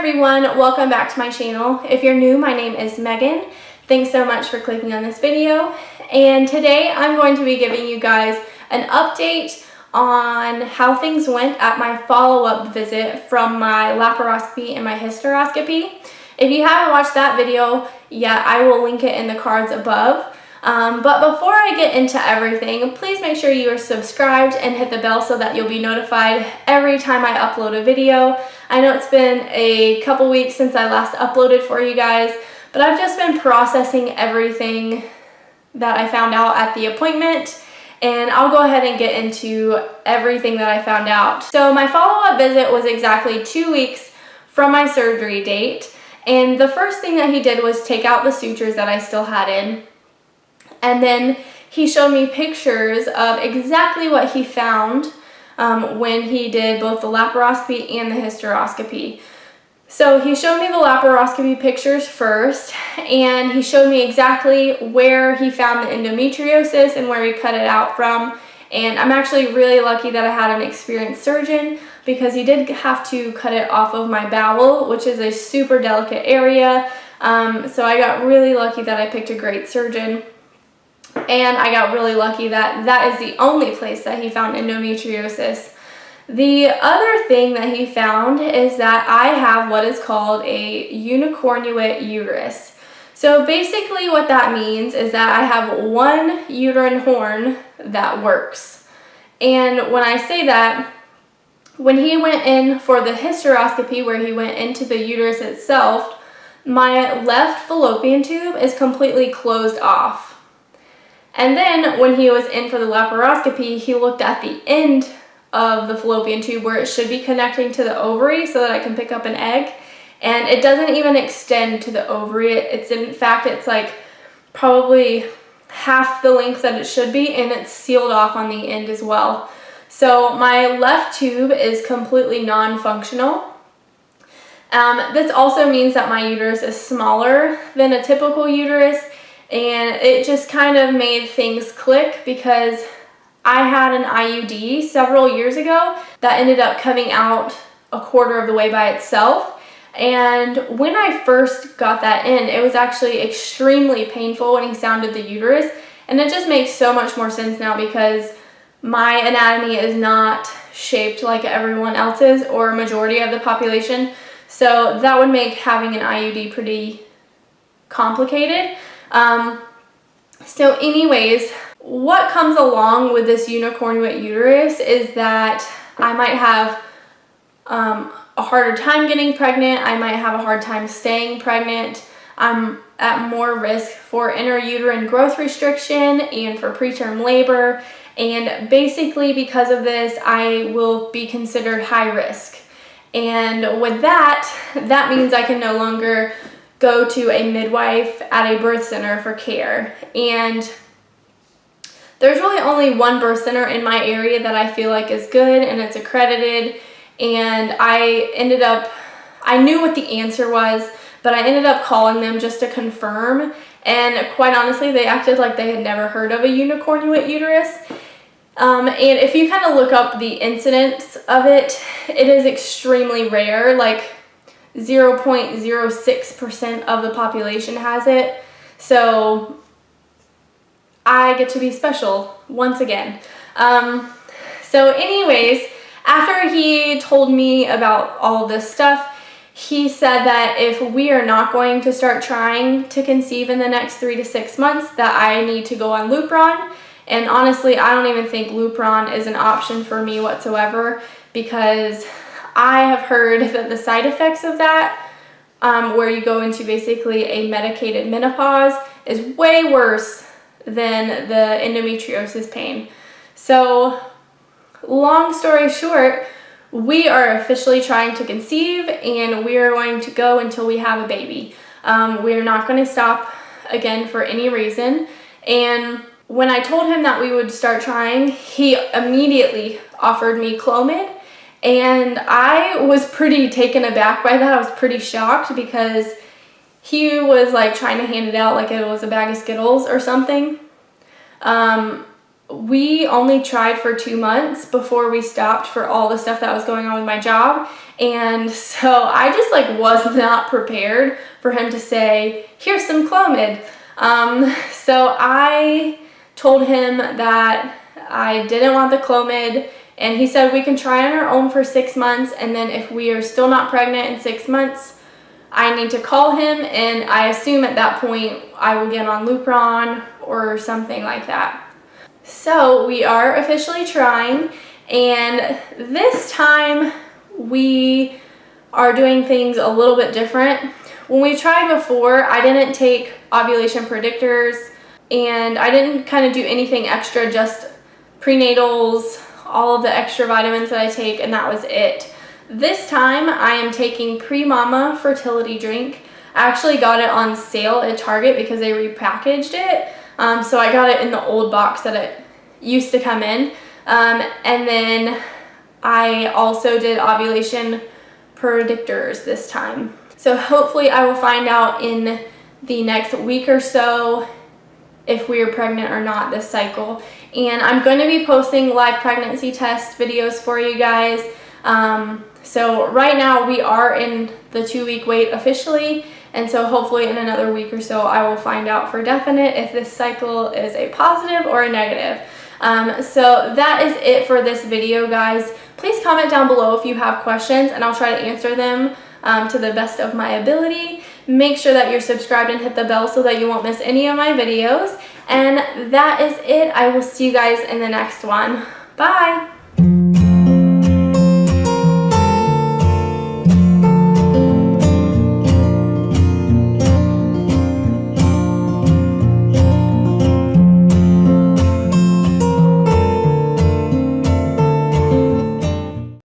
everyone, welcome back to my channel. If you're new, my name is Megan. Thanks so much for clicking on this video. And today I'm going to be giving you guys an update on how things went at my follow-up visit from my laparoscopy and my hysteroscopy. If you haven't watched that video yet, I will link it in the cards above. But before I get into everything, please make sure you are subscribed and hit the bell so that you'll be notified every time I upload a video. I know it's been a couple weeks since I last uploaded for you guys, but I've just been processing everything that I found out at the appointment, and I'll go ahead and get into everything that I found out. So my follow-up visit was exactly 2 weeks from my surgery date, and the first thing that he did was take out the sutures that I still had in. And then he showed me pictures of exactly what he found when he did both the laparoscopy and the hysteroscopy. So he showed me the laparoscopy pictures first, and he showed me exactly where he found the endometriosis and where he cut it out from. And I'm actually really lucky that I had an experienced surgeon, because he did have to cut it off of my bowel, which is a super delicate area. So I got really lucky that I picked a great surgeon. And I got really lucky that that is the only place that he found endometriosis. The other thing that he found is that I have what is called a unicornuate uterus. So basically what that means is that I have one uterine horn that works. And when I say that, when he went in for the hysteroscopy, where he went into the uterus itself, my left fallopian tube is completely closed off. And then when he was in for the laparoscopy, he looked at the end of the fallopian tube where it should be connecting to the ovary so that I can pick up an egg. And it doesn't even extend to the ovary. In fact, it's like probably half the length that it should be, and it's sealed off on the end as well. So my left tube is completely non-functional. This also means that my uterus is smaller than a typical uterus. And it just kind of made things click, because I had an IUD several years ago that ended up coming out a quarter of the way by itself. And when I first got that in, it was actually extremely painful when he sounded the uterus. And it just makes so much more sense now, because my anatomy is not shaped like everyone else's or a majority of the population. So that would make having an IUD pretty complicated. So anyways, what comes along with this unicornuate uterus is that I might have a harder time getting pregnant. I might have a hard time staying pregnant. I'm at more risk for intrauterine growth restriction and for preterm labor. And basically because of this, I will be considered high risk. And with that, that means I can no longer go to a midwife at a birth center for care. And there's really only one birth center in my area that I feel like is good, and it's accredited. And I knew what the answer was, but I ended up calling them just to confirm. And quite honestly, they acted like they had never heard of a unicornuate uterus. And if you kind of look up the incidence of it, it is extremely rare. Like 0.06% of the population has it. So I get to be special once again. So anyways, after he told me about all this stuff, he said that if we are not going to start trying to conceive in the next 3 to 6 months, that I need to go on Lupron. And honestly, I don't even think Lupron is an option for me whatsoever, because I have heard that the side effects of that, where you go into basically a medicated menopause, is way worse than the endometriosis pain. So long story short, we are officially trying to conceive, and we are going to go until we have a baby. We are not going to stop again for any reason. And when I told him that we would start trying, he immediately offered me Clomid. And I was pretty taken aback by that. I was pretty shocked, because he was like trying to hand it out like it was a bag of Skittles or something. we only tried for 2 months before we stopped for all the stuff that was going on with my job. And so I just like was not prepared for him to say, here's some Clomid. So I told him that I didn't want the Clomid, and he said we can try on our own for 6 months, and then if we are still not pregnant in 6 months, I need to call him, and I assume at that point I will get on Lupron or something like that. So we are officially trying, and this time we are doing things a little bit different. When we tried before, I didn't take ovulation predictors, and I didn't kind of do anything extra, just prenatals, all of the extra vitamins that I take, and that was it. This time I am taking Pre-Mama Fertility Drink. I actually got it on sale at Target because they repackaged it. So I got it in the old box that it used to come in. And then I also did ovulation predictors this time. So hopefully I will find out in the next week or so if we are pregnant or not this cycle. And I'm going to be posting live pregnancy test videos for you guys. So right now we are in the 2-week wait officially, and so hopefully in another week or so I will find out for definite if this cycle is a positive or a negative. So that is it for this video, guys. Please comment down below if you have questions, and I'll try to answer them to the best of my ability. Make sure that you're subscribed and hit the bell so that you won't miss any of my videos. And that is it. I will see you guys in the next one. Bye!